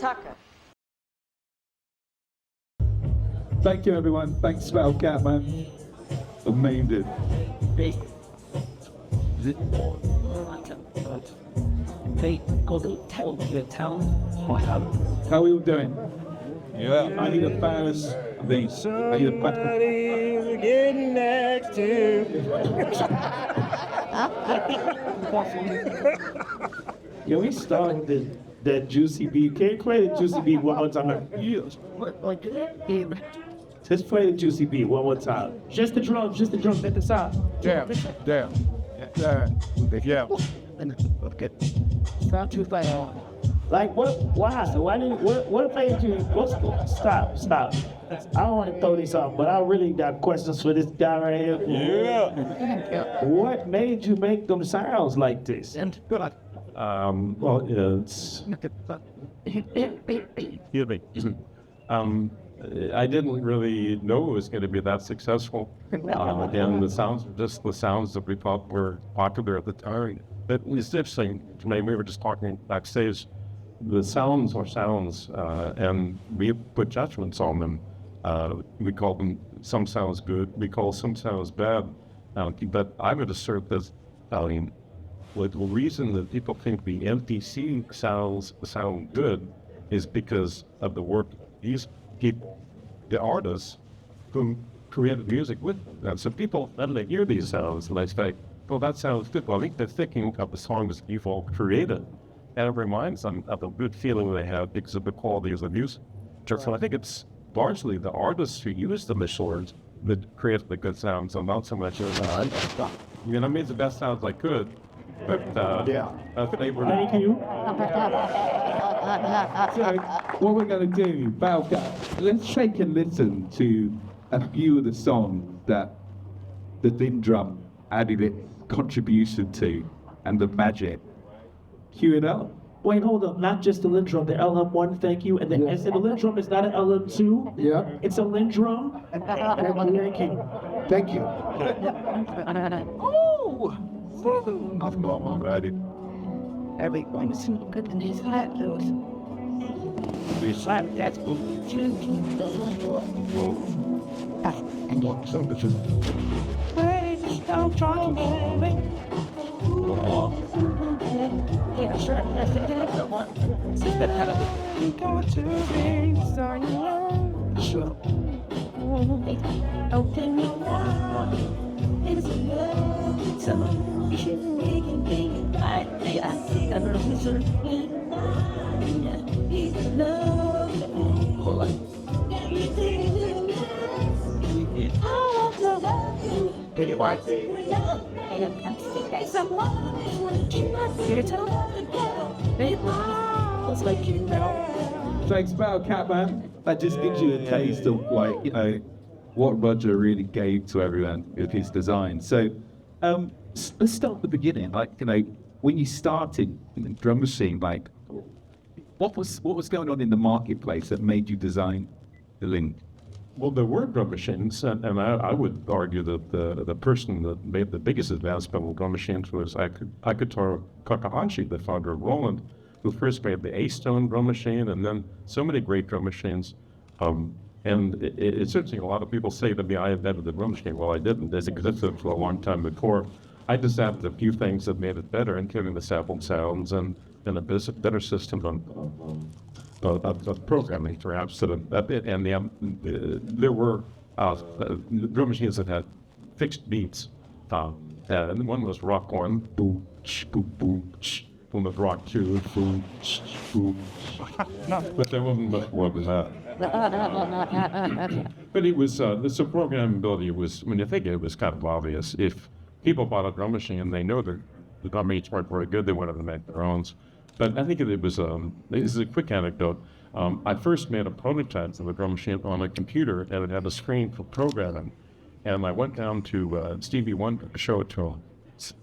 Tucker. Thank you, everyone. Thanks, Spellcat, man. Amazing. How are you doing? Yeah. I need a fast these. I need a Somebody's getting next to. Can we start that Juicy Beat? Can you play the Juicy Beat one more time? Just play the Juicy Beat one more time. Just the drums at the side. Yeah. Not too fast. Like what? Why? Why didn't? What made you? Stop! I don't want to throw this off, but I really got questions for this guy right here. Yeah. What made you make them sounds like this? Well, it's. Excuse me. I didn't really know it was going to be that successful. And the sounds were just the sounds that we thought were popular at the time. But it was interesting to me. We were just talking backstage. The sounds are sounds, and we put judgments on them. We call them some sounds good. We call some sounds bad. But I would assert that the reason that people think the MPC sound good is because of the work these people, the artists who created music with them. And so people, when they hear these sounds, and they say, well, that sounds good. Well, I think they're thinking of the songs you've all created. And it reminds them of the good feeling they have because of the quality of the music. So I think it's largely the artists who use the machines that create the good sounds, and not so much as I made the best sounds I could, but they were. Thank you. So, what we're going to do, let's take a listen to a few of the songs that the Lindrum added its contribution to, and the magic. Cue it up. Wait, hold up. Not just the Lindrum, the LM1, thank you. And the S in the Lindrum is not an LM2. Yeah. It's a Lindrum. Thank you. Oh! I'm ready. Everyone's good in his hat, Lewis. We slap that. Don't try to make yeah, sure. That's the one. You got to be sorry. Sure. Okay, it's a love. So you should make it big. I never listen. It's love. Hold on. Pretty white. Thanks, Cat Man. That just gives you a taste of what Roger really gave to everyone with his design. So let's start at the beginning. When you started in the drum machine, what was going on in the marketplace that made you design the Lind? Well, there were drum machines, and I would argue that the person that made the biggest advancement in drum machines was Akutaro Takahashi, the founder of Roland, who first made the A-Stone drum machine, and then so many great drum machines. And it's interesting, a lot of people say to me, I invented the drum machine. Well, I didn't. It existed for a long time before. I just added a few things that made it better, including the sampled sounds and a better system of programming, perhaps. There were drum machines that had fixed beats. And one was rock 1, boom, boom, boom. One was rock 2, boom, boom. But there wasn't much more than that. But it was, the programmability was, when you think it was kind of obvious. If people bought a drum machine and they know the drum machines weren't very good, they wanted to make their own. But I think this is a quick anecdote. I first made a prototype of a drum machine on a computer, and it had a screen for programming. And I went down to Stevie Wonder to show it to him.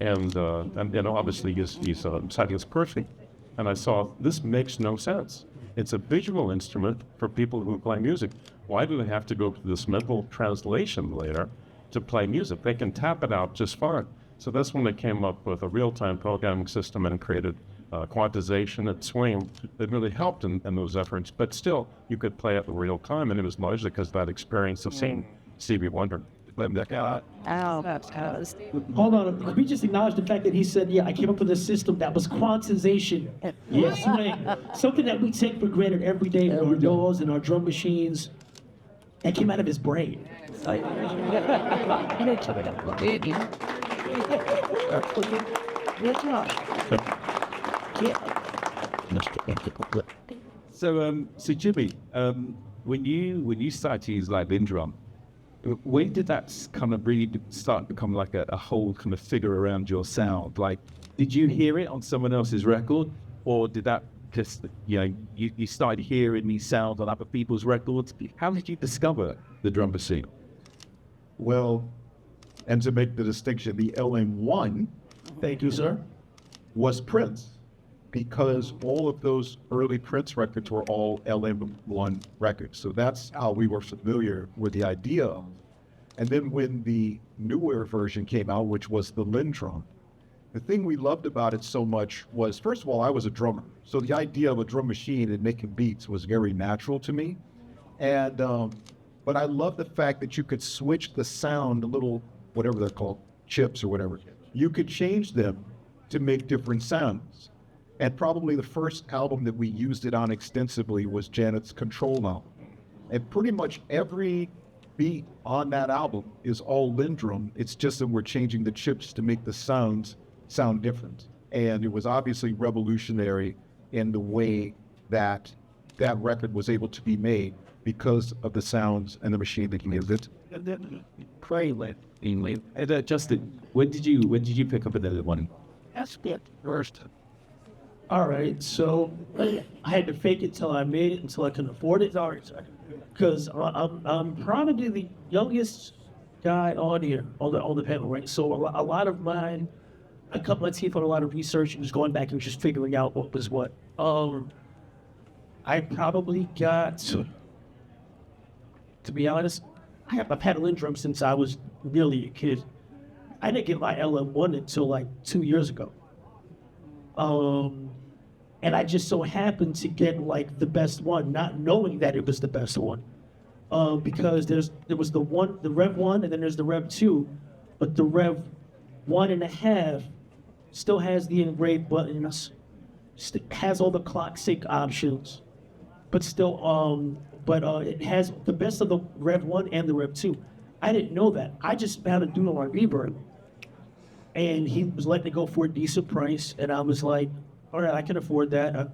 And obviously he's citing it's perfect. And I saw, this makes no sense. It's a visual instrument for people who play music. Why do they have to go through this mental translation later to play music? They can tap it out just fine. So that's when they came up with a real-time programming system and created quantization and swing that really helped in those efforts. But still, you could play it in real time, and it was largely because of that experience of seeing Stevie Wonder. Hold on, let me just acknowledge the fact that he said, yeah, I came up with a system that was quantization. Yes, right. Something that we take for granted every day in our doors and our drum machines. That came out of his brain. So Jimmy, when you started to use like Lindrum, when did that kind of really start to become like a whole kind of figure around your sound? Like, did you hear it on someone else's record, or did that just, you started hearing these sounds on other people's records? How did you discover the drum machine? Well, and to make the distinction, the LM1 Thank you, sir. was Prince, because all of those early Prince records were all LM1 records. So that's how we were familiar with the idea. And then when the newer version came out, which was the Lindrum, the thing we loved about it so much was, first of all, I was a drummer. So the idea of a drum machine and making beats was very natural to me. And, but I love the fact that you could switch the sound, the little, whatever they're called, chips or whatever. You could change them to make different sounds. And probably the first album that we used it on extensively was Janet's Control album. And pretty much every beat on that album is all Lindrum. It's just that we're changing the chips to make the sounds sound different. And it was obviously revolutionary in the way that that record was able to be made because of the sounds and the machine that made it. And Justin, when did you pick up another one? That's it. First. All right, so I had to fake it till I made it until I could afford it. All right, because I'm probably the youngest guy on here on the panel, right? So a lot of mine, I cut my teeth on a lot of research and just going back and just figuring out what was what. I probably got, to be honest, I've had a Lindrum since I was nearly a kid. I didn't get my LM1 until like 2 years ago. And I just so happened to get like the best one, not knowing that it was the best one. Because there was the Rev 1 and then there's the Rev 2, but the Rev 1.5 still has the engraved buttons, has all the clock sync options, but still, it has the best of the Rev 1 and the Rev 2. I didn't know that. I just found a dude on Reverb, and he was letting it go for a decent price, and I was like, all right, I can afford that.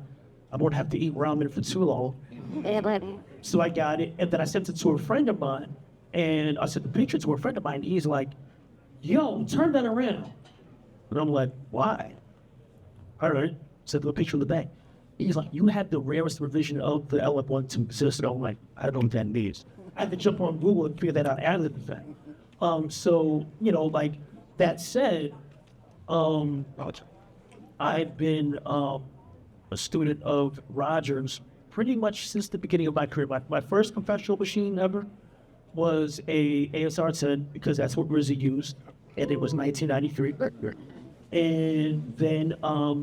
I won't have to eat ramen for too long. So I got it, and then I sent it to a friend of mine, and I sent the picture to a friend of mine, and he's like, yo, turn that around. And I'm like, why? All right, sent the picture of the back. He's like, you had the rarest revision of the LF1 to exist. And I'm like, I don't know what that means. I had to jump on Google and figure that out after the fact. So, like that said, I've been a student of Rogers pretty much since the beginning of my career. My first professional machine ever was a ASR 10 because that's what RZA used, and it was 1993. And then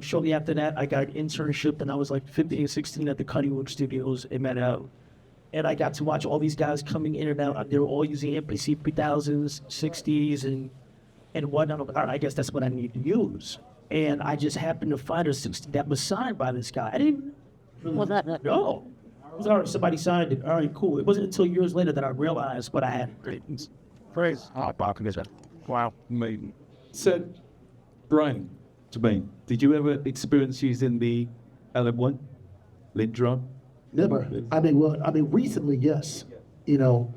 shortly after that, I got an internship, and I was like 15, 16 at the Cutting Room Studios in Manhattan. And I got to watch all these guys coming in and out. They were all using MPC 3000s, 60s, and whatnot. All right, I guess that's what I need to use. And I just happened to find a 60 that was signed by this guy. I didn't know. All right, somebody signed it. All right, cool. It wasn't until years later that I realized what I had. Praise. Wow. Amazing. So, Brian, did you ever experience using the LM1, Lindrum? Never. I mean, recently, yes. But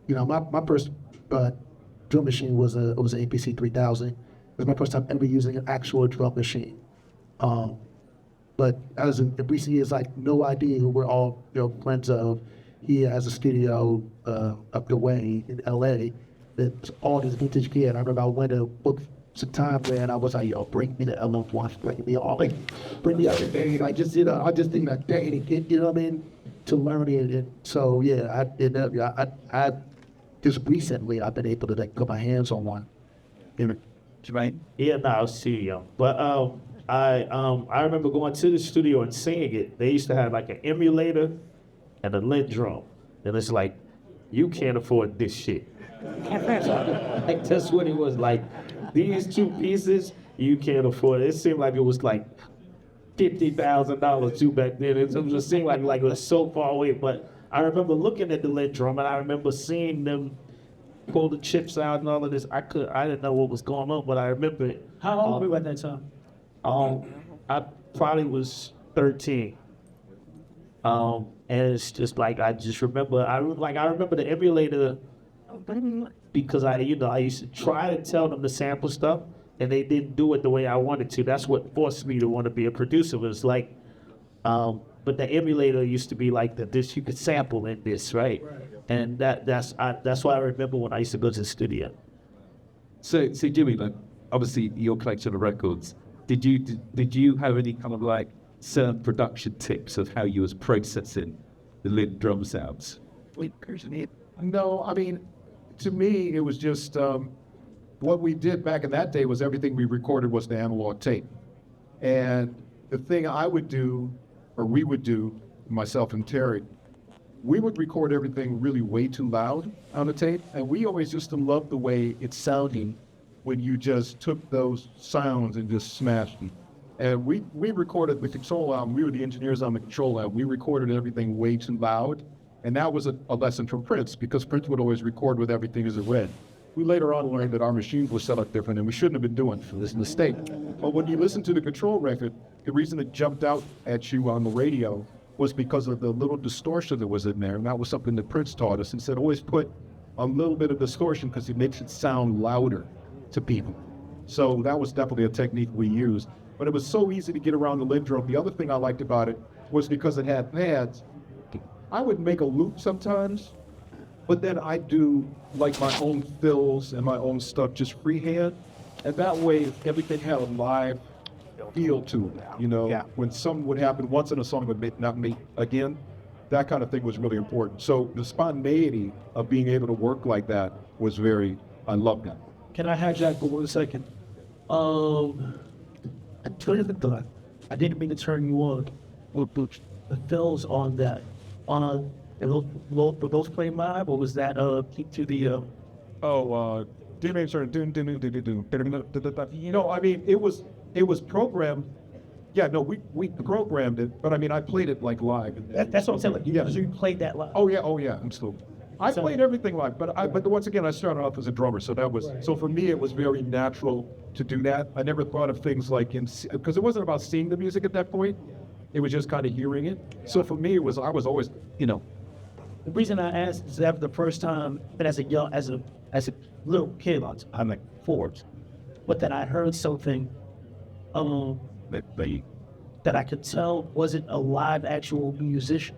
my first drum machine was an MPC 3000. It was my first time ever using an actual drum machine. But as in recent years, like no idea who we're all friends of. He has a studio up the way in LA that's all this vintage gear. And I remember I went to book some time there, and I was like, yo, bring me the LM1, bring me all, bring me everything. I just think that day to get, to learn it. And so yeah, I just recently I've been able to like put my hands on one. Jermaine? Yeah, no, I was too young. But I remember going to the studio and seeing it. They used to have like an emulator and a Lindrum. And it's like, you can't afford this shit. Like that's what it was like. These two pieces, you can't afford it. It seemed like it was like $50,000 too back then. It just seemed like it was so far away. But I remember looking at the Lindrum and I remember seeing them pull the chips out and all of this. I didn't know what was going on, but I remember it. How old were you at that time? I probably was 13. And it's just like I remember the emulator because I used to try to tell them to sample stuff and they didn't do it the way I wanted to. That's what forced me to want to be a producer. Was like, but the emulator used to be like this you could sample in this, right? And that's why I remember when I used to go to the studio. So Jimmy, like, obviously your collection of records, did you have any kind of like certain production tips of how you was processing the Lindrum sounds? No, I mean, to me, it was just what we did back in that day was everything we recorded was the analog tape. And the thing I would do, or we would do, myself and Terry, we would record everything really way too loud on the tape. And we always used to love the way it sounded when you just took those sounds and just smashed them. And we recorded the control album. We were the engineers on the control album. We recorded everything way too loud. And that was a lesson from Prince, because Prince would always record with everything as it went. We later on learned that our machines were set up different and we shouldn't have been doing this mistake. But when you listen to the control record, the reason it jumped out at you on the radio was because of the little distortion that was in there. And that was something that Prince taught us. And said, always put a little bit of distortion because it makes it sound louder to people. So that was definitely a technique we used. But it was so easy to get around the Lindrum. The other thing I liked about it was because it had pads. I would make a loop sometimes, but then I do like my own fills and my own stuff just freehand. And that way everything had a live feel to it. You know, when something would happen once and a song would not make again, that kind of thing was really important. So the spontaneity of being able to work like that was I loved that. Can I hijack for 1 second? I didn't mean to turn you on. The fills on that. Were those playing live, or was that keep to the? No, I mean it was programmed. Yeah, no, we programmed it, but I mean I played it like live. That's what I'm saying. Like, you played that live. Oh yeah, absolutely. I played everything live, but once again I started off as a drummer, so that was so for me it was very natural to do that. I never thought of things like because it wasn't about seeing the music at that point. It was just kind of hearing it. So for me, I was always, The reason I asked is that the first time, but as a little kid, I'm like 4, but that I heard something, that I could tell wasn't a live actual musician,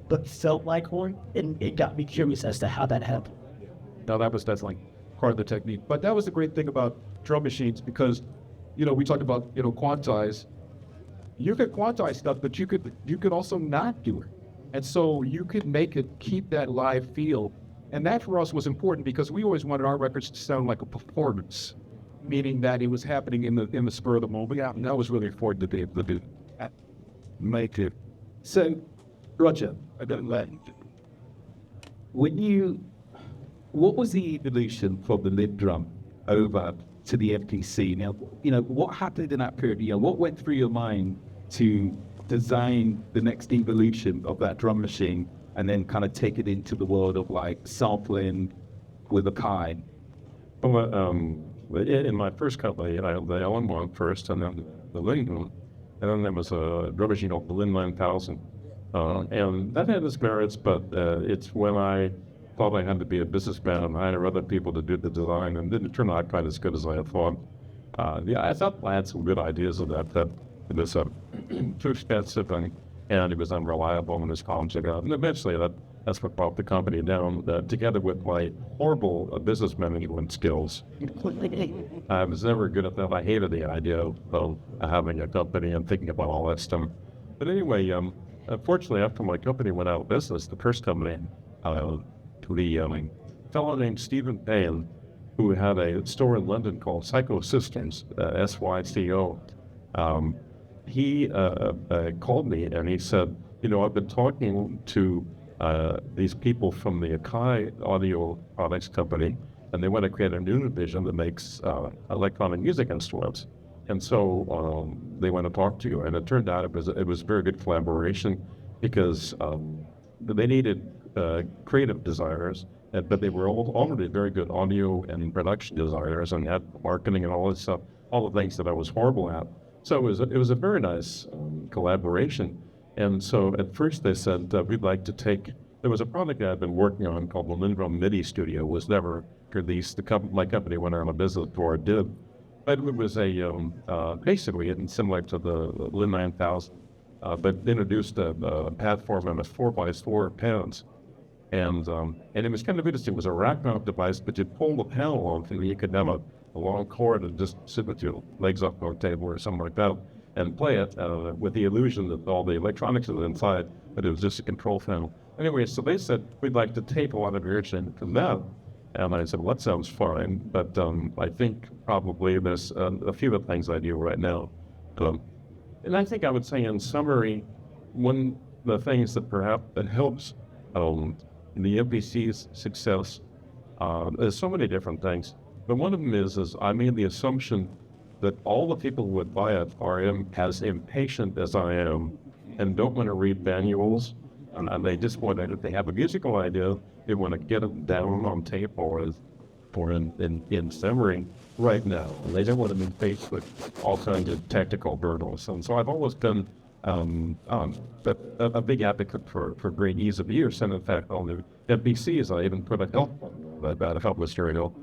but felt like one, and it got me curious as to how that happened. No, that was definitely part of the technique. But that was the great thing about drum machines because, we talked about, quantize. You could quantize stuff, but you could also not do it. And so you could make it keep that live feel. And that for us was important because we always wanted our records to sound like a performance, meaning that it was happening in the spur of the moment. Yeah, and that was really important to be able to do. Make it. So, Roger, what was the evolution from the Lindrum over to the MPC? Now, what happened in that period? What went through your mind to design the next evolution of that drum machine and then kind of take it into the world of like sampling with a Kai? Well, in my first company, I had the LM1 first, and then the Lindrum, and then there was a drum machine called the Lin 9000. And that had its merits, but it's when I thought I had to be a businessman and hire other people to do the design, and didn't turn out quite as good as I had thought. I thought I had some good ideas of that it was too expensive and it was unreliable when his columns took out. And eventually that's what brought the company down, together with my horrible business management skills. I was never good at that. I hated the idea of having a company and thinking about all that stuff. But anyway, unfortunately, after my company went out of business, the first company, fellow named Stephen Payne, who had a store in London called Psychosystems, SYCO. He called me and he said, I've been talking to these people from the Akai audio products company, and they want to create a new division that makes electronic music instruments. And so they want to talk to you. And it turned out it was a very good collaboration because they needed creative designers, but they were already very good audio and production designers and had marketing and all this stuff, all the things that I was horrible at. So it was a very nice collaboration. And so at first they said, we'd like to take, there was a product I'd been working on called the Lindrum MIDI Studio, was never released. My company went out of business before it did. But it was basically similar to the Lin 9000, but introduced a platform and a 4x4 pans. And it was kind of interesting. It was a rack-mount device, but you'd pull the panel on, and you could have a long cord and just sit with your legs up on a table or something like that and play it with the illusion that all the electronics was inside, but it was just a control panel. Anyway, so they said, we'd like to tape a lot of your instrument from that. And I said, well, that sounds fine, but I think probably there's a few of the things I do right now. And I think I would say in summary, one of the things that perhaps that helps the MPC's success, there's so many different things, but one of them is I made the assumption that all the people who would buy it are as impatient as I am and don't want to read manuals, and they just want to, if they have a musical idea, they want to get it down on tape or in summary right now. And they don't want to be faced with all kinds of technical hurdles. And so I've always been a big advocate for great ease of use. And in fact, on the MPCs, I even put a help about a helpless stereo.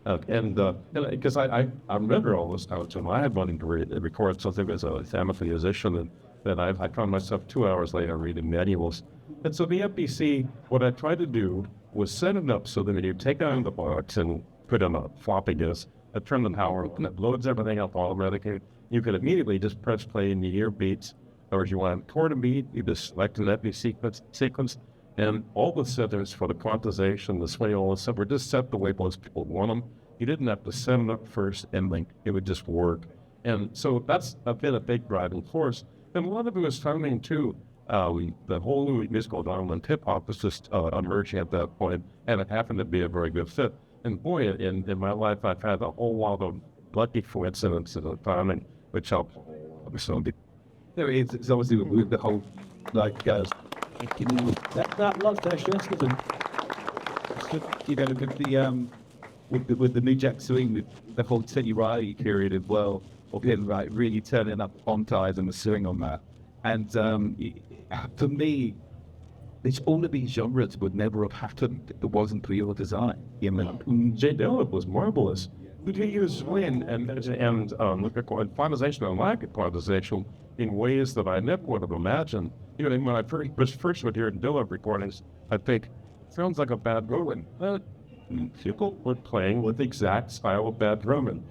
Because I remember all this now, I had money to record something as a amateur musician, and then I found myself 2 hours later reading manuals. And so the MPC, what I tried to do was set it up so that when you take it out of the box and put on a floppy disk, turn the power on, it loads everything up automatically. You can immediately just press play and you hear beats, or if you want to record a beat, you just select an MPC sequence, and all the settings for the quantization, the sway, all this stuff were just set the way most people want them. You didn't have to set it up first and then it would just work. And so that's been a big driving force. And a lot of it was timing too. The whole new musical genre and hip hop was just emerging at that point, and it happened to be a very good fit. And boy, in my life, I've had a whole lot of lucky coincidences of timing, which helped. So it's obviously with the whole, like, That's not luck, that's just with the New Jack Swing, with the whole Teddy Riley period as well, of him like really turning up on ties and the swing on that. And for me, it's all of these genres would never have happened if it wasn't for your design. Jay Dillon was marvelous. We could use swing and quantization and lack of quantization in ways that I never would have imagined. When I first would hear Dillon recordings, I'd think, sounds like a bad drumming. People were playing with the exact style of bad drumming.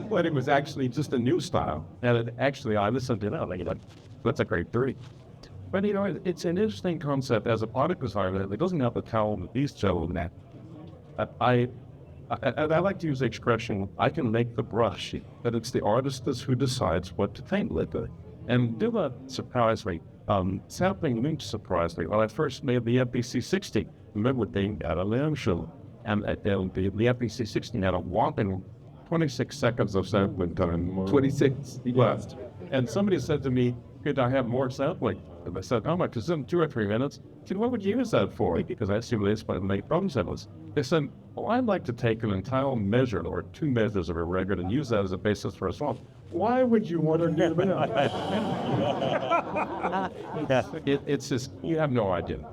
But it was actually just a new style. And I listened to it, and I thought, that's a great theory. But it's an interesting concept as a product designer. It doesn't have the talent that these gentlemen have. I like to use the expression, I can make the brush, but it's the artist who decides what to paint with it. And Dilla surprised me. Sampling Lynch surprised me. When I first made the MPC 60, remember they had a NAMM show, and the MPC 60 had a whopping 26 seconds of sampling time. 26. Left. And somebody said to me, could I have more sampling? And I said, how much? It's in 2 or 3 minutes. I said, what would you use that for? Because I assume they spent make drum samples. They said, well, I'd like to take an entire measure or 2 measures of a record and use that as a basis for a song. Why would you want to do that? It's just, you have no idea.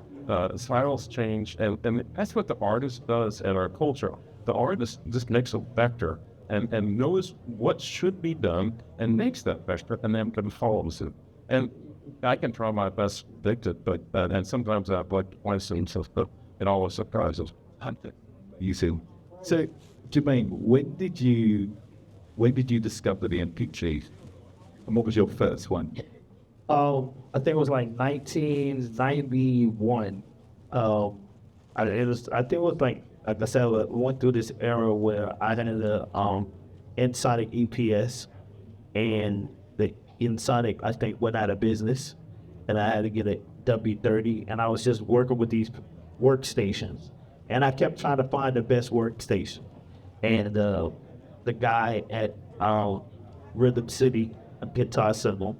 Styles change, and that's what the artist does in our culture. The artist just makes a vector and knows what should be done and makes that vector and then can follow it. And I can try my best to predict it, but and sometimes I've like twice and so it always surprises. You see. So, Jermaine, when did you discover the MPC? And what was your first one? I think it was like 1991. I think it was like like I said, we went through this era where I had a Ensoniq EPS, and the Ensoniq I think went out of business, and I had to get a W30, and I was just working with these workstations, and I kept trying to find the best workstation, and the guy at Rhythm City, a guitar symbol,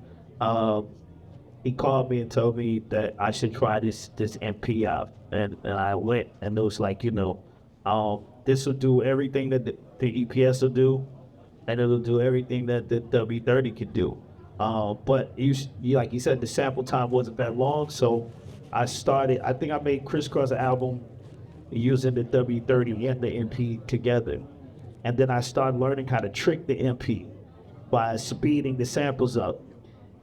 he called me and told me that I should try this MP out, and I went, and it was like, this will do everything that the EPS will do, and it'll do everything that the W30 could do. But you like you said, the sample time wasn't that long, so I think I made Crisscross an album using the W30 and the MP together. And then I started learning how to trick the MP by speeding the samples up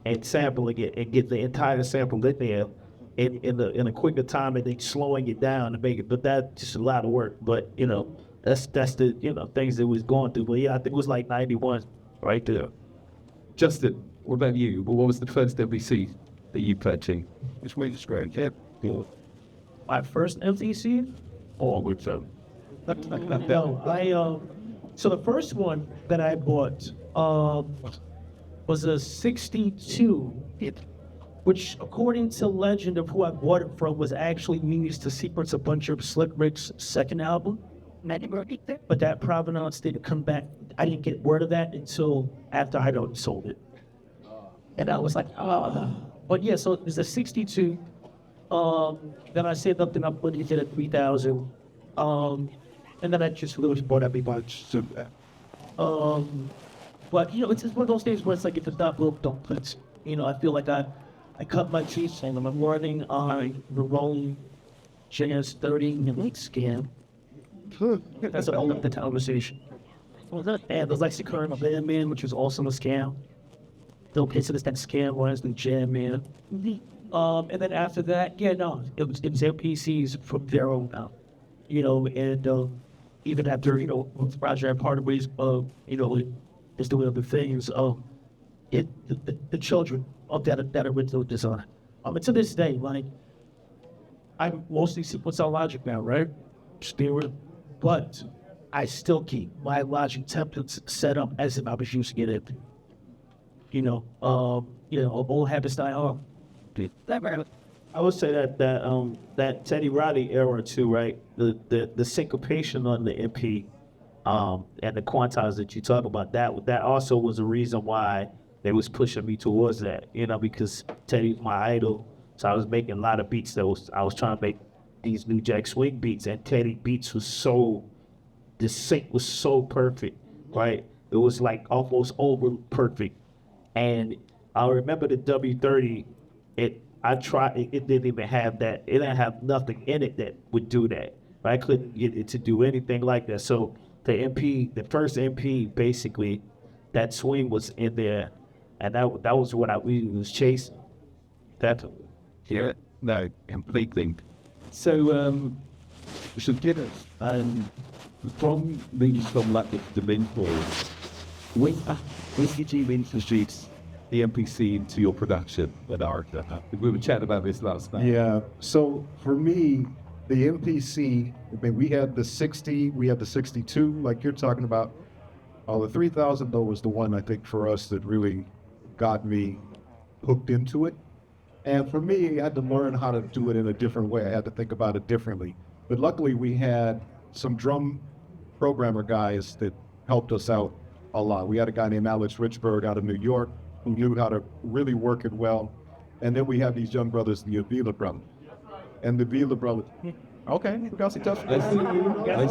and sampling it and get the entire sample in there in a quicker time, and then slowing it down to make it. But that's just a lot of work. But that's the things that was going through. But yeah, I think it was like 91 right there. Justin, what about you? What was the first MPC that you purchased? Which way is great? Yeah. My first MPC? All with them. No, so the first one that I bought was a 62, which according to legend of who I bought it from was actually used to sequence a bunch of Slick Rick's second album. But that provenance didn't come back. I didn't get word of that until after I'd already sold it. And I was like, But yeah, so it's a 62. Then I saved up enough money to get a 3,000. And then I just literally bought every bunch. But it's just one of those days where it's like, if it's not broke, don't fix it. I feel like I cut my teeth and I'm running on the Rolling Jazz 30 and like scam. That's what I love the conversation. And there's like Secure My Band Man, which was also a scam. They'll pitch this that scam was the Jam Man. And then after that, it was MPCs from there on out. And even after, Roger parted ways, just doing other things, the children of that original design. And to this day, like, I mostly sequence on Logic now, right? Spirit, but I still keep my Logic templates set up as if I was using it in, old habit style. I would say that Teddy Riley era too, right? The syncopation on the MP, and the quantize that you talk about, that also was a reason why they was pushing me towards that, because Teddy's my idol. So I was making a lot of beats I was trying to make these New Jack Swing beats, and Teddy beats the sync was so perfect, right? It was like almost over perfect. And I remember the W30, it didn't even have that. It didn't have nothing in it that would do that. I couldn't get it to do anything like that. So the first MP, basically, that swing was in there, and that was what we was chasing. Yeah, no, completely. So, so get us from these the mentors. When did you introduce the MPC into your production at Arca? We were chatting about this last night. Yeah. So for me, the MPC, we had the 60, we had the 62, like you're talking about. The 3000 though was the one I think for us that really got me hooked into it. And for me, I had to learn how to do it in a different way. I had to think about it differently. But luckily we had some drum programmer guys that helped us out a lot. We had a guy named Alex Richburg out of New York who knew how to really work it well. And then we have these young brothers, the Avila brothers. And the Avila brothers, okay, we got some tough. Let's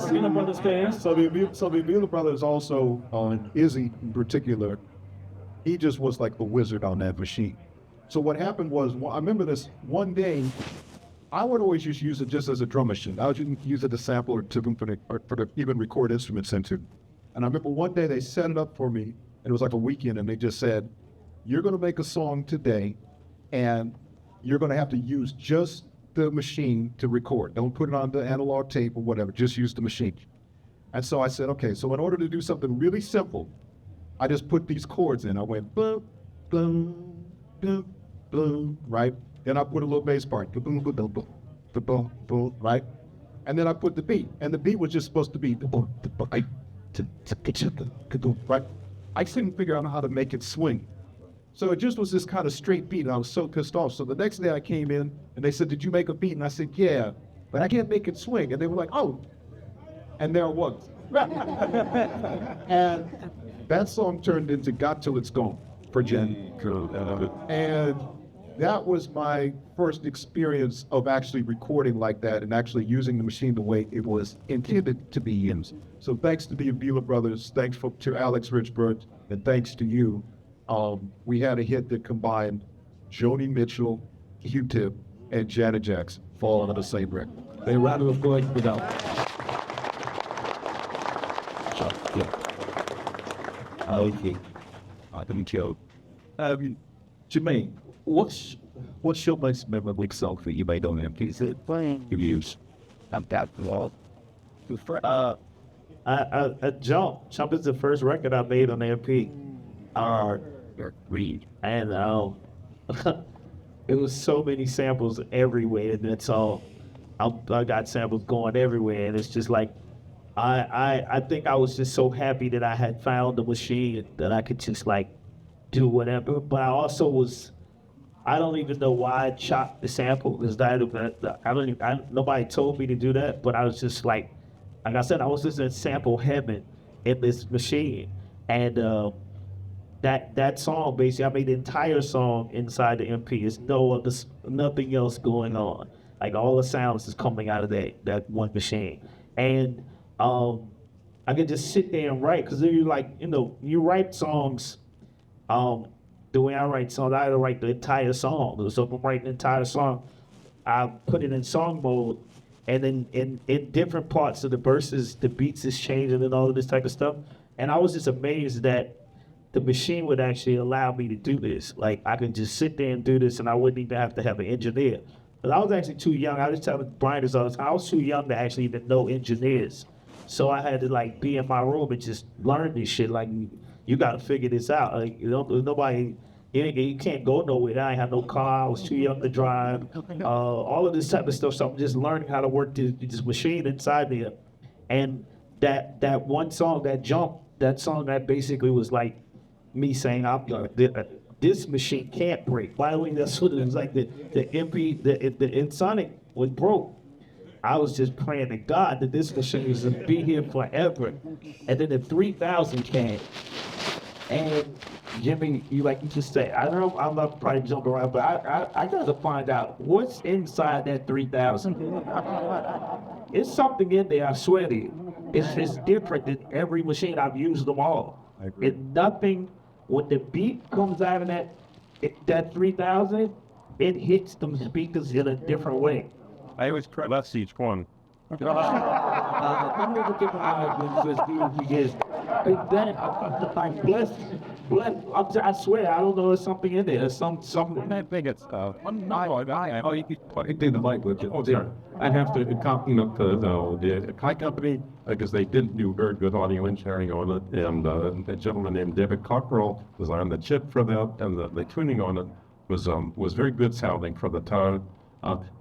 see the brothers fans. So the Avila brothers also, Izzy in particular, he just was like the wizard on that machine. So what happened was, I remember this one day, I would always just use it just as a drum machine. I would use it to sample or to even record instruments into. And I remember one day they set it up for me, and it was like a weekend, and they just said, you're going to make a song today, and you're going to have to use just the machine to record. Don't put it on the analog tape or whatever, just use the machine. And so I said, okay, so in order to do something really simple, I just put these chords in. I went boom, boom, boom, boom, right? Then I put a little bass part, boom, boom, boom, boom, boom, boom, right? And then I put the beat, and the beat was just supposed to be right. I couldn't figure out how to make it swing. So it just was this kind of straight beat, and I was so pissed off. So the next day I came in, and they said, "Did you make a beat?" And I said, "Yeah, but I can't make it swing." And they were like, "Oh." And there it was. And that song turned into "Got Till It's Gone" for Jen. And that was my first experience of actually recording like that and actually using the machine the way it was intended to be used. So thanks to the Avila brothers, thanks to Alex Richburg, and thanks to you, we had a hit that combined Joni Mitchell, Q-Tip, and Janet Jackson fall under the same record. They rather have gone without. Okay. I didn't kill. Jermaine, what's your most memorable song that you made on MPC? You use. I'm that wall. Jump is the first record I made on MP. And it was so many samples everywhere, and that's all. I got samples going everywhere, and it's just like I think I was just so happy that I had found a machine that I could just like do whatever. But I also was, I don't even know why I chopped the sample, because nobody told me to do that. But I was just like I said, I was just in sample heaven in this machine, and that song basically, I made the entire song inside the MP. There's nothing else going on. Like all the sounds is coming out of that one machine, and I could just sit there and write, because you write songs. The way I write songs, I had to write the entire song. So if I'm writing the entire song, I put it in song mode, and then in different parts of the verses, the beats is changing and all of this type of stuff. And I was just amazed that the machine would actually allow me to do this. Like I could just sit there and do this, and I wouldn't even have to have an engineer. But I was actually too young. I was telling Brian this all the time. I was too young to actually even know engineers. So I had to like be in my room and just learn this shit. Like, you got to figure this out. Like, nobody, you can't go nowhere. I ain't have no car. I was too young to drive. All of this type of stuff. So I'm just learning how to work this machine inside there. And that one song, that jump, that song that basically was like me saying, this machine can't break. By the way, that's what it was like. The MP, the Insonic was broke. I was just praying to God that this machine was going to be here forever. And then the 3000 came. And Jimmy, you just say, I don't know, I'm not probably jumping around, but I got to find out what's inside that 3000. It's something in there, I swear to you. It's different than every machine. I've used them all. It's nothing, when the beat comes out of that 3000, it hits them speakers in a different way. I always press each one. I swear, I don't know, there's something in there. There's something. I think it's Oh, you could do the mic with you. Oh, dear. I have to compliment the Kai Company, because they did do very good audio engineering on it. And a gentleman named David Cockrell was on the chip for that, and the tuning on it was very good sounding for the time.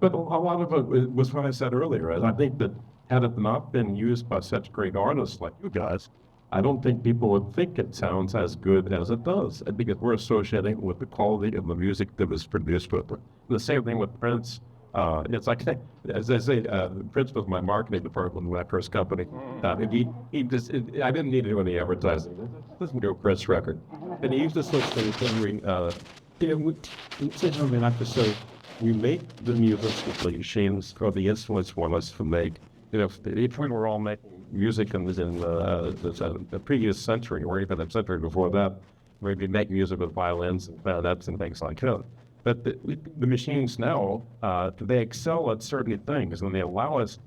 But a lot of it was what I said earlier. And I think that had it not been used by such great artists like you guys, I don't think people would think it sounds as good as it does, because we're associating with the quality of the music that was produced with it. The same thing with Prince. It's like, as I say, Prince was my marketing department in my first company. I didn't need to do any advertising. Listen to a Prince record. And he used to switch to we make the music that the machines or the instruments want us to make. If we were all making music in the previous century, or even the century before that, we'd be making music with violins and clarinets and things like that. But the machines now, they excel at certain things, and they allow us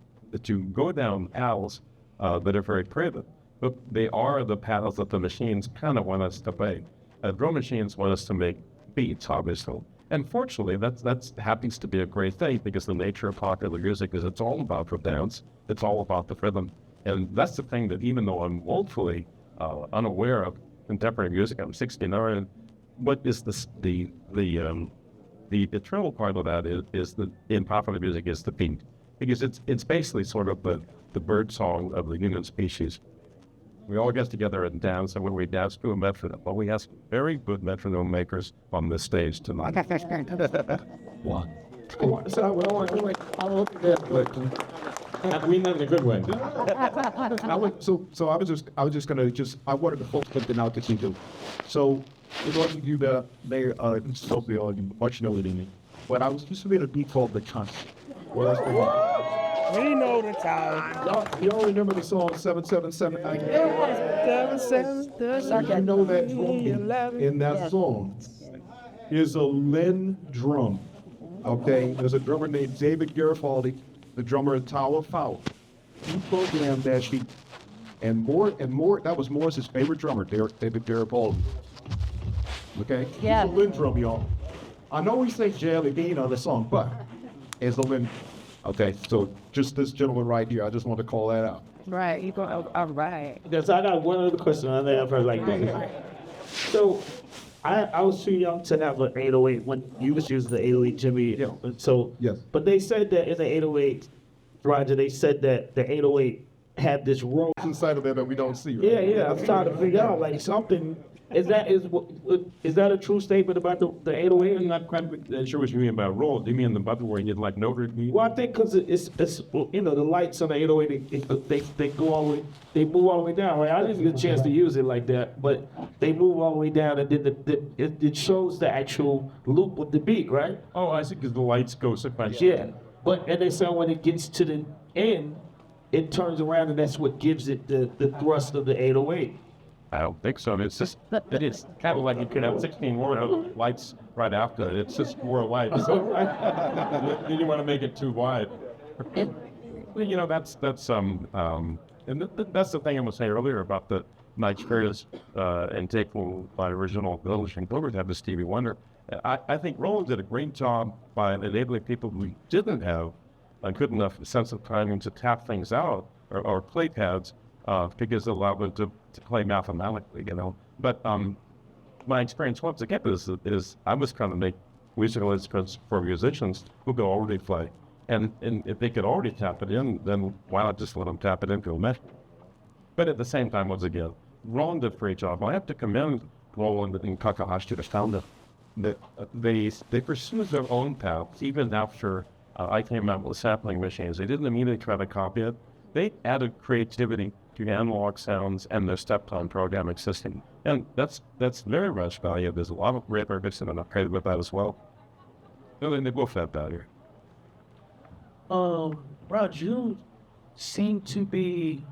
to go down paths that are very private. But they are the paths that the machines kind of want us to make. Drum machines want us to make beats, obviously. And fortunately, that happens to be a great thing, because the nature of popular music is it's all about the dance. It's all about the rhythm. And that's the thing that, even though I'm woefully unaware of contemporary music, I'm 69, what is the eternal part of that is that in popular music is the beat. because it's basically sort of the bird song of the human species. We all get together and dance, and when we dance to a metronome, well, we have some very good metronome makers on this stage tonight. One. So what I want to do, I mean that in a good way. So I was just gonna I wanted to focus something out that you do. So for those of you that may Sophie or much know it in me, but I was used to be in a beat called the Cunt. We know the time. Y'all remember the song 777? You You know that drum in that song is a Lindrum. Okay, there's a drummer named David Garibaldi, the drummer in Tower of Power. He programmed that sheet, and more, that was Morris's favorite drummer, David Garibaldi. Okay? Yeah. It's a Lindrum, y'all. I know we say Jelly Bean on the song, but it's a Lindrum. Okay, so just this gentleman right here, I just want to call that out. Right. You go. All right. Because I got one other question on that. I've heard like that. So, I was too young to have an 808 when you was using the 808 Jimmy. So, Yes. But they said that in the 808, Roger, they said that the 808 had this roll. Inside of that we don't see, right? Yeah. I'm trying to figure out like something. Is that a true statement about the 808? I'm not quite sure what you mean by roll. Do you mean the button where you did like note repeat? Well, I think because it's the lights on the 808 they go all the way, they move all the way down. Right? I didn't get a chance to use it like that, but they move all the way down, and then it shows the actual loop of the beat, right? Oh, I see, because the lights go sequentially. Yeah, and they say when it gets to the end, it turns around, and that's what gives it the thrust of the 808. I don't think so. It's just, it is kind of like you could have 16 more lights right after it. It's just more lights. So, then you want to make it too wide. Well, you know, that's and that's the thing I was saying earlier about the my experience and taking my original publishing over to have the Stevie Wonder. I think Roland did a great job by enabling people who didn't have a good enough sense of timing to tap things out or play pads because it allowed them to play mathematically, you know. But my experience once again is I was trying to make musical instruments for musicians who could already play. And if they could already tap it in, then why not just let them tap it into a mesh? But at the same time, once again, Roland did a great job. I have to commend Roland and Takahashi, the founder, that they pursued their own paths even after I came out with sampling machines. They didn't immediately try to copy it. They added creativity to analog sounds and their step-time programming system. And that's very much valued. There's a lot of great artists and I'm credit with that as well. So then they both have value. Raj, you seem to be,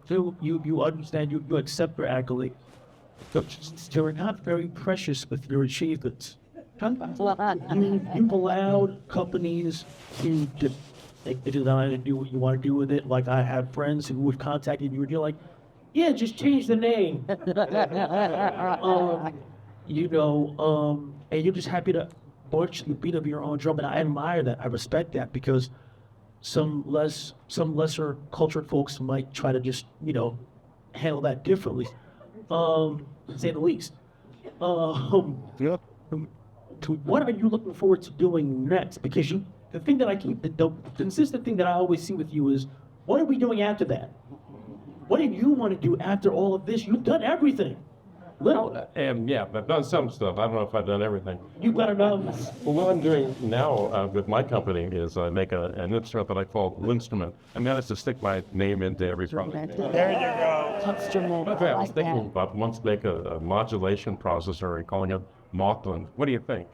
you understand, you accept your accolade. But you're not very precious with your achievements. You've allowed companies to take the design and do what you want to do with it. Like I have friends who would contact you and you're like, yeah, just change the name. And you're just happy to march the beat of your own drum. And I admire that. I respect that because some lesser cultured folks might try to just, handle that differently. To say the least. What are you looking forward to doing next? Because the thing that the consistent thing that I always see with you is, what are we doing after that? What do you want to do after all of this? You've done everything. Yeah, I've done some stuff. I don't know if I've done everything. You've got enough. Well, what I'm doing now with my company is I make an instrument that I call Lindrum. I managed to stick my name into every product. There you go. I was thinking about once make a modulation processor and calling it Mocklin. What do you think?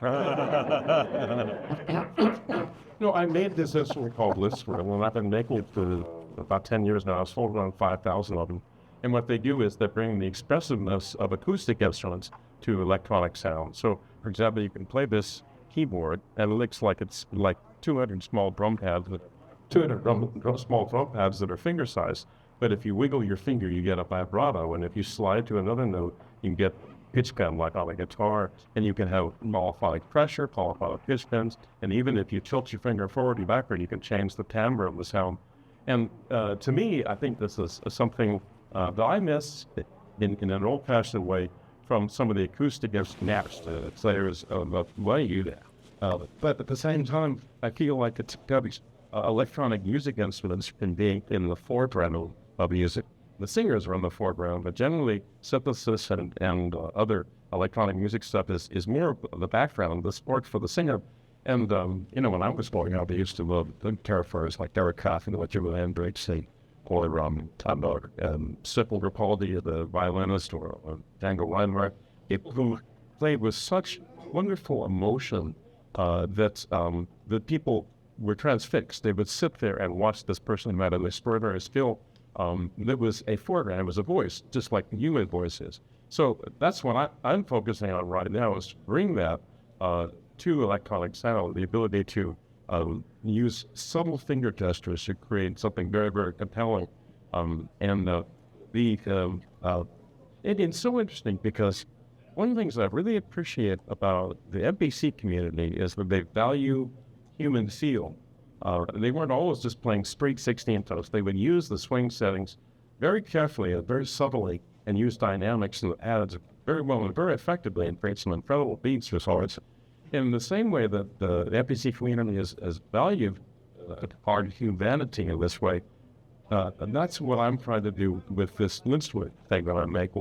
I made this instrument called Lindrum, and I've been making it for about 10 years now. I've sold around 5,000 of them. And what they do is they bring the expressiveness of acoustic instruments to electronic sound. So, for example, you can play this keyboard, and it looks like it's like 200 small drum pads, small drum pads that are finger size. But if you wiggle your finger, you get a vibrato, and if you slide to another note, you can get pitch bend like on a guitar, and you can have monophonic pressure, polyphonic pitch bends, and even if you tilt your finger forward and backward, you can change the timbre of the sound. And to me, I think this is something that I miss in an old-fashioned way from some of the acoustic snaps players of way you. But at the same time, I feel like it's got electronic music instruments can be in the foreground of music. The singers are in the foreground, but generally synthesis and other electronic music stuff is more of the background, the support for the singer. And, when I was growing up, I used to love the characters like Derek Coffin, what Jimi Hendrix sing, or Sipple Rapaldi, the violinist, or Django Reinhardt, people who played with such wonderful emotion that people were transfixed. They would sit there and watch this person who had an extraordinary skill. There was a foreground, it was a voice, just like the human voice is. So that's what I'm focusing on right now, is to bring that to electronic sound, the ability to use subtle finger gestures to create something very, very compelling. It's so interesting because one of the things I really appreciate about the MPC community is that they value human feel. They weren't always just playing straight 16 tones. They would use the swing settings very carefully and very subtly and use dynamics and adds very well and very effectively and create some incredible beats results. In the same way that the MPC community has valued our humanity in this way, and that's what I'm trying to do with this Lindrum thing that I make,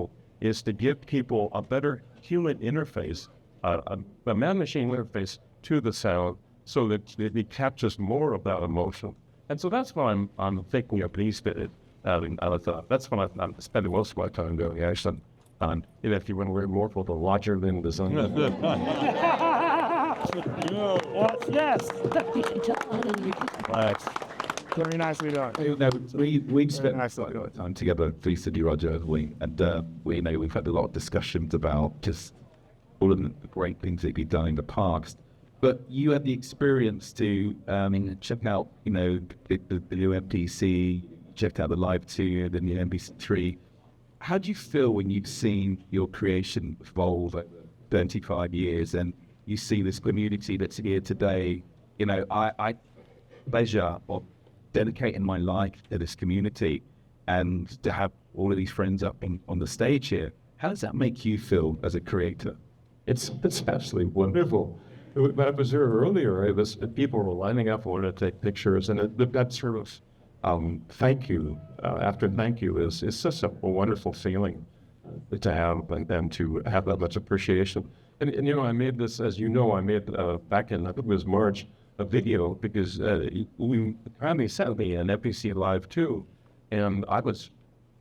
is to give people a better human interface, a man-machine interface to the sound, so that it captures more of that emotion. And so that's what I'm thinking of these days. That's what I'm spending most of my time doing, actually. And if you want to learn more for the larger than design. Yes. Very nicely done. We've spent nice a lot of time together recently, Roger, and we've had a lot of discussions about just all of the great things that you've done in the past. But you had the experience to check out, the new MPC, checked out the Live 2, the new MPC 3. How do you feel when you've seen your creation evolve over 25 years and you see this community that's here today? I pleasure of dedicating my life to this community and to have all of these friends up on the stage here. How does that make you feel as a creator? It's absolutely wonderful. When I was there earlier, people were lining up, wanted to take pictures, and that sort of thank you after thank you is such a wonderful feeling to have and to have that much appreciation. And I made this, as you know, back in, I think it was March, a video because we kindly sent me an MPC Live 2, and I was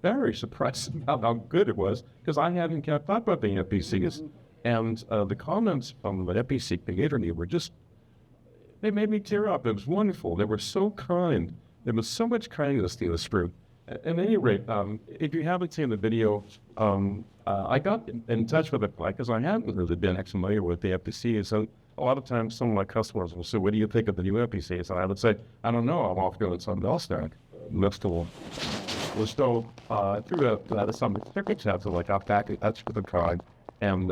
very surprised about how good it was because I hadn't kept up with the MPCs. And the comments from the MPC community were they made me tear up. It was wonderful. They were so kind. There was so much kindness to this group. At any rate, if you haven't seen the video, I got in touch with it because I hadn't really been familiar with the MPC. So a lot of times some of my customers will say, what do you think of the new MPC? So I would say, I don't know. I'm off doing something else now. Let's go. So through some circumstances, like I back in touch with the card. And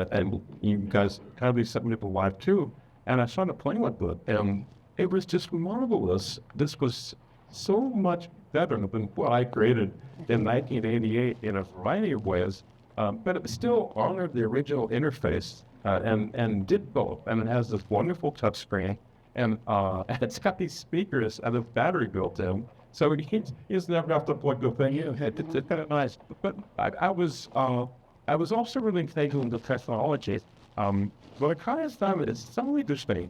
you guys kindly sent me the Live 2, and I started playing with it, and it was just marvelous. This was so much better than what I created in 1988 in a variety of ways, but it still honored the original interface and did both. And it has this wonderful touchscreen, and it's got these speakers and a battery built in, so he's never have to plug the thing in. It's kind of nice. But I was also really taken into technology. But the kind of time is so interesting.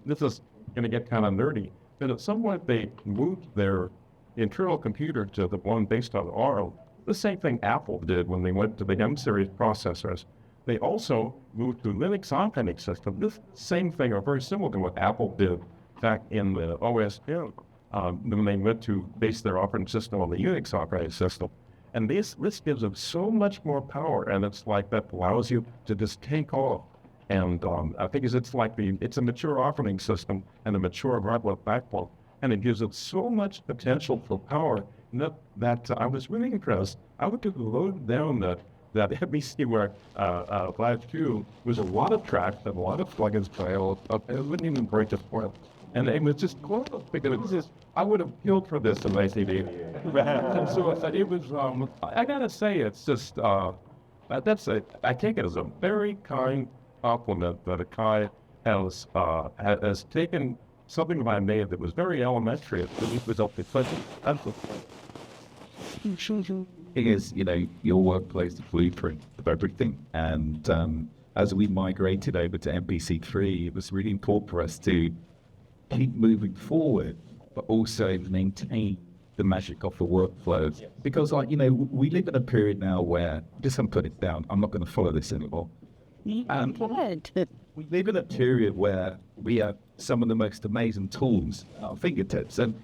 This is going to get kind of nerdy, but at some point they moved their internal computer to the one based on ARM. The same thing Apple did when they went to the M series processors. They also moved to Linux operating system. This same thing, or very similar to what Apple did back in the OS X, when they went to base their operating system on the Unix operating system. And this gives them so much more power, and it's like that allows you to just take off. And I think it's a mature operating system and a mature hardware backbone, and it gives it so much potential for power that I was really impressed. I would just load down that MPC where Live 2 was a lot of tracks and a lot of plugins files. It wouldn't even break the point. And it was just cool because I would have killed for this in 1988. And so it was, I gotta say, it's just, I take it as a very kind compliment that Akai has taken something I made that was very elementary. It was up to Thing is, your workplace is the blueprint of everything. And as we migrated over to MPC3, it was really important for us to keep moving forward, but also maintain the magic of the workflow. Because, we live in a period now where, just put it down, I'm not going to follow this anymore. We live in a period where we have some of the most amazing tools at our fingertips. And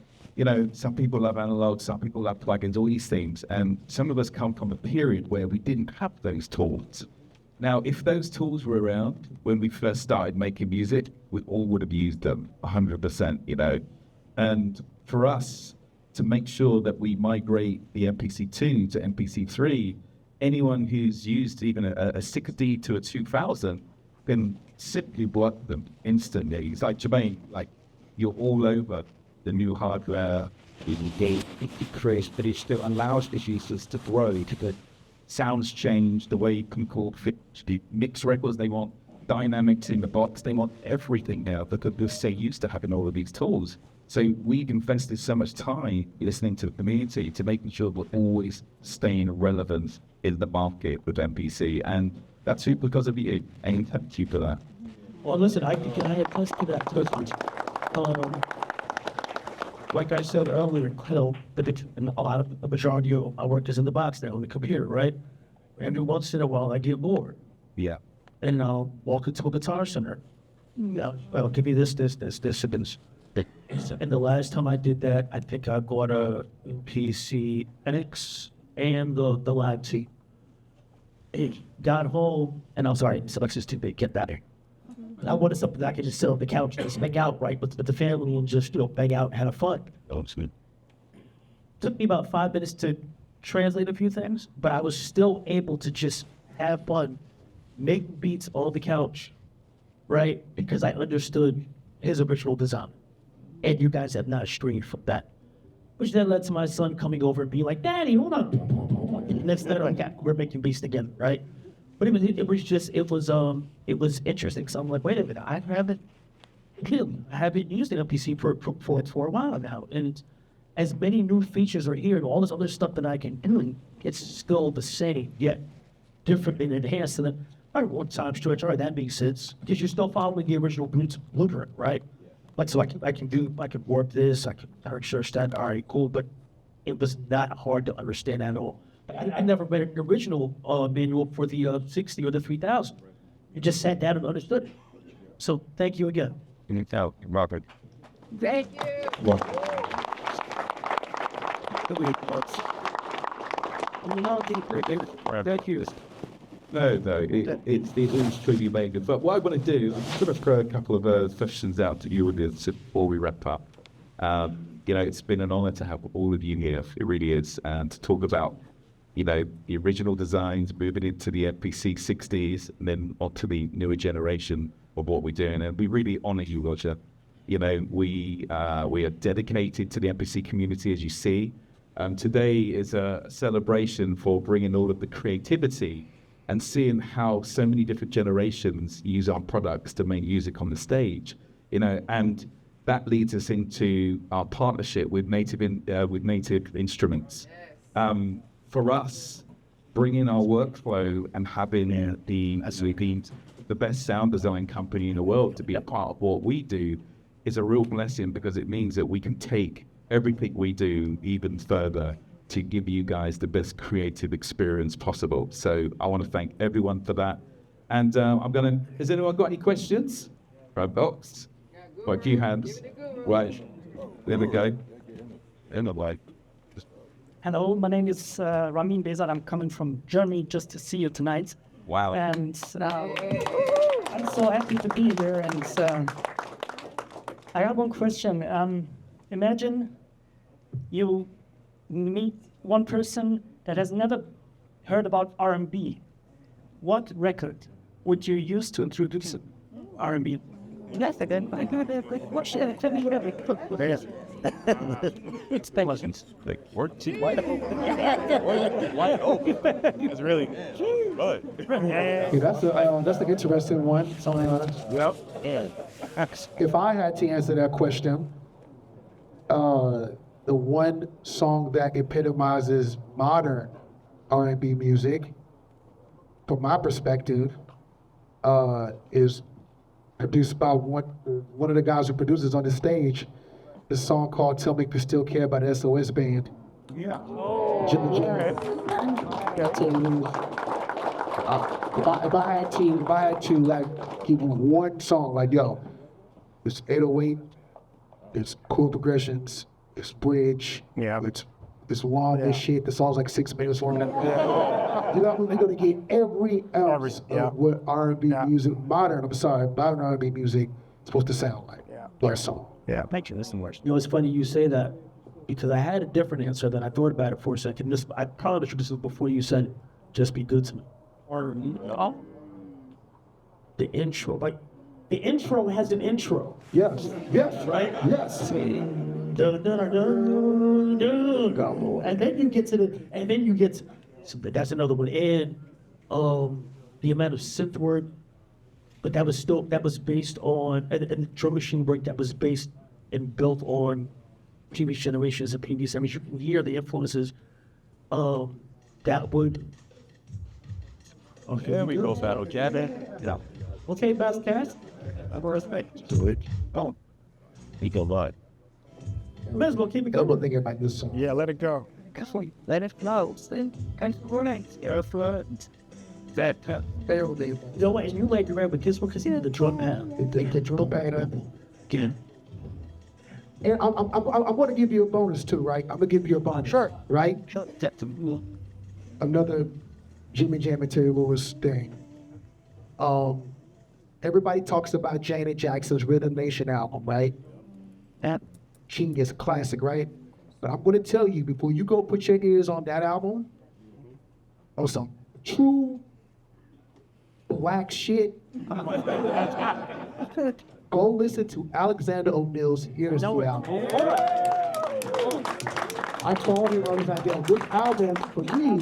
some people love analog, some people love plugins, all these things. And some of us come from a period where we didn't have those tools. Now, if those tools were around when we first started making music, we all would have used them 100%, And for us to make sure that we migrate the MPC2 to MPC3, anyone who's used even a 60 to a 2000 can simply block them instantly. It's like, Jermaine, you're all over the new hardware, it creates, but it still allows the users to grow, the sounds change, the way you can the mix records they want, dynamics in the box, they want everything now because they're so used to having all of these tools. So we've invested so much time listening to the community to making sure we're always staying relevant in the market with MPC, and that's because of you, and thank you for that. Well, listen, can I attest to that? Like I said earlier, a lot of the majority of my work is in the box now on the computer, right? And once in a while I get bored. Yeah. And I'll walk into a guitar center. I'll give you this, and this. And the last time I did that, I think I bought a MPC NX and the Lab T. Got home, and I'm sorry, selection's too big, get that here. I wanted something that I could just sit on the couch and just hang out, right, with the family and just, hang out and have fun. Took me about 5 minutes to translate a few things, but I was still able to just have fun, make beats on the couch, right, because I understood his original design. And you guys have not strayed from that. Which then led to my son coming over and being like, "Daddy, hold on." And next thing we're making beats again, right? But it was interesting. So I'm like, wait a minute, I haven't used an MPC for a while now, and as many new features are here and all this other stuff that I can do, it's still the same yet different and enhanced. And then, all right, one time stretch, all right, that makes sense because you're still following the original blueprint, right? Like, so I can warp this, I can search that, all right, cool, but it was not hard to understand at all. I never read an original manual for the 60 or the 3000. You just sat down and understood it. So thank you again. You're welcome. Thank you. Thank you. No, it's truly amazing. But what I want to do, I'm just going to throw a couple of questions out to you before we wrap up. It's been an honor to have all of you here. It really is. And to talk about, the original designs, moving into the MPC 60s, and then onto the newer generation of what we're doing. And we really honor you, Roger. We are dedicated to the MPC community, as you see. Today is a celebration for bringing all of the creativity and seeing how so many different generations use our products to make music on the stage, and that leads us into our partnership with Native Instruments. For us, bringing our workflow and having the best sound design company in the world to be a part of what we do is a real blessing, because it means that we can take everything we do even further to give you guys the best creative experience possible. So I want to thank everyone for that. And has anyone got any questions? Right, box. Right, few hands. Right, there we go. In the way. Hello, my name is Ramin Bezat. I'm coming from Germany just to see you tonight. Wow. And I'm so happy to be here. And I have one question. Imagine you meet one person that has never heard about R&B. What record would you use to introduce R&B? That's a good question. It's famous. Like, Wide open. It's really Yeah, that's an interesting one. Something Yep. if I had to answer that question, the one song that epitomizes modern R&B music, from my perspective, is produced by one of the guys who produces on the stage. The song called "Tell Me If You Still Care" by the SOS Band. Yeah. Jimmy Jam. If I had to like give one song, like yo, it's 808, it's chord progressions, it's bridge, Yeah. it's long as shit. The song's like 6 minutes long. You know, they're gonna get every ounce yeah. of what R&B Yeah. music, modern R&B music is supposed to sound like. Yeah. Their song. Yeah. Make sure listen worse. You know, it's funny you say that because I had a different answer than I thought about it for a second. I probably should have said before you said it. Just be good to me. Or the intro, like the intro has an intro, Yes. Yes. right? Yes. Dun, dun, dun, dun, dun, go. And then you get to, so that's another one. And the amount of synth work, but that was based on, and the drum machine work that was based and built on previous generations of PDs. I mean, you can hear the influences that would. Okay, There we go, Battle Jabber. Yeah. Okay, Bass Cast. I'm respect to it. Oh. We go live. Might as well keep it I'm going. not thinking about this song. Yeah, let it go. Let it flow. Kind of relax. That. Fairly. You know what? And you laid around with this one because he had the drum pad. The drum band. Again. And I'm going to give you a bonus too, right? I'm going to give you a bonus. Sure. Right? Sure. That's Another Jimmy Jam and Terry Lewis thing. Everybody talks about Janet Jackson's Rhythm Nation album, right? that. Genius classic, right? But I'm going to tell you, before you go put your ears on that album, on some true black shit, go listen to Alexander O'Neill's Here's the Album. I told him all the time, this album for me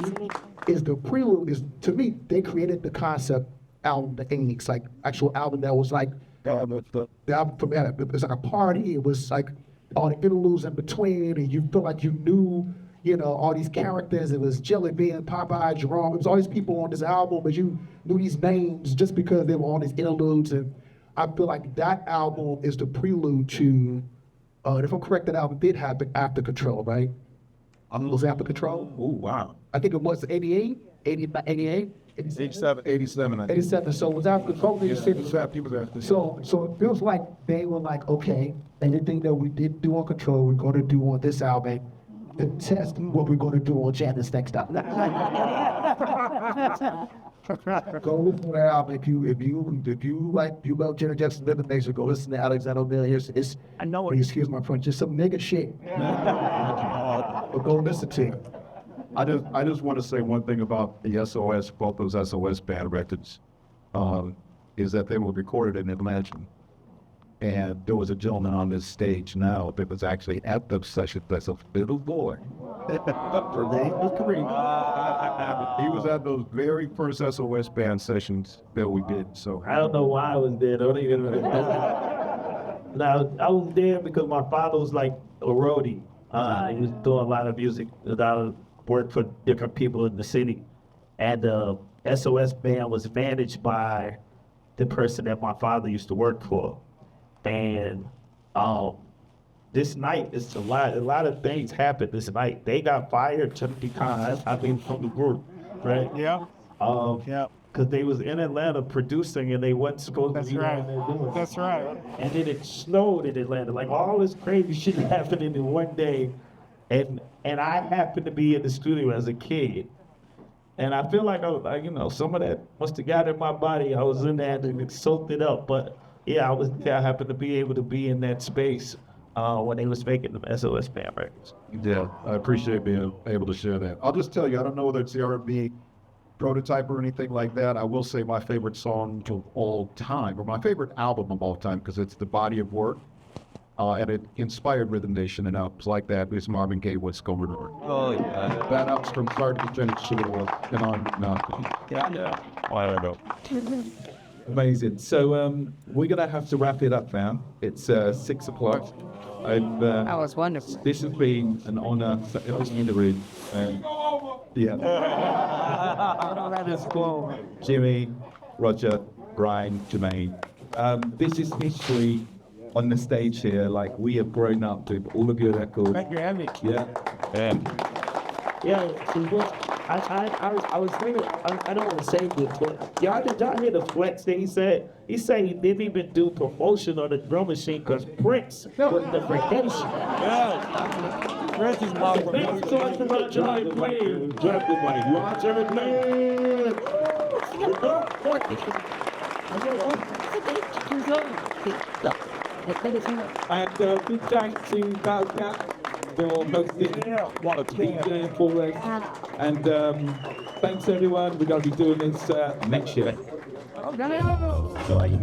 is the prelude, to me, they created the concept album, the 80s, like actual album that was like, the album from it was like a party, it was like all the interludes in between, and you feel like you knew, you know, all these characters. It was Jelly Bean, Popeye, Jerome. It was all these people on this album, but you knew these names just because they were on these interludes. And I feel like that album is the prelude to, if I'm correct, that album did happen after Control, right? It was after Control. Oh, wow. I think it was 88, 88. 87, 87, I think. 87. So it was after Control. He was after. So it feels like they were like, okay, anything that we did do on Control, we're going to do on this album, and test what we're going to do on Janet's next album. Go listen to that album if you love Janet Jackson Rhythm Nation. Go listen to Alexander O'Neil. I know it. Excuse my French, just some nigga shit. But go listen to it. I just want to say one thing about the SOS, both those SOS band records, is that they were recorded in Atlanta. And there was a gentleman on this stage now that was actually at the session that's a little boy. He was at those very first SOS band sessions that we did. So I don't know why I was there. Don't even. Now I was there because my father was like a roadie. He was doing a lot of music. I worked for different people in the city, and the SOS band was managed by the person that my father used to work for. And this night, it's a lot of things happened this night. They got fired from the group, right? Yeah. Yeah. Because they was in Atlanta producing and they wasn't supposed That's to be right. down there doing it. That's right. And then it snowed in Atlanta. Like all this crazy shit happening in one day. And I happened to be in the studio as a kid. And I feel like some of that must have got in my body. I was in there and it soaked it up. But yeah, I happened to be able to be in that space when they was making the SOS band records. yeah, I appreciate being able to share that. I'll just tell you, I don't know whether it's the R&B prototype or anything like that. I will say my favorite song of all time, or my favorite album of all time, because it's the body of work, and it inspired Rhythm Nation and albums like that. There's Marvin Gaye, What's Going On. Oh, yeah. That album's from start to finish, and on and on. Yeah, I know. I don't know. Amazing. So we're gonna have to wrap it up now. It's 6 o'clock. That was wonderful. This has been an honor for everyone in the room. Yeah. That is cool. Jimmy, Roger, Brian, Jermaine. This is history on the stage here. Like, we have grown up with all of your records. Thank you for having me. Yeah. And Yeah, I was thinking, I don't want to say this, but did y'all hear the flex that he said? He said he didn't even do promotion on the drum machine because Prince put the vacation. Yeah. Prince is my Prince talked about Johnny playing, drop the money, watch everything. And big thanks to Valcat for hosting what a team for us. And thanks everyone. We're going to be doing this next year. Okay.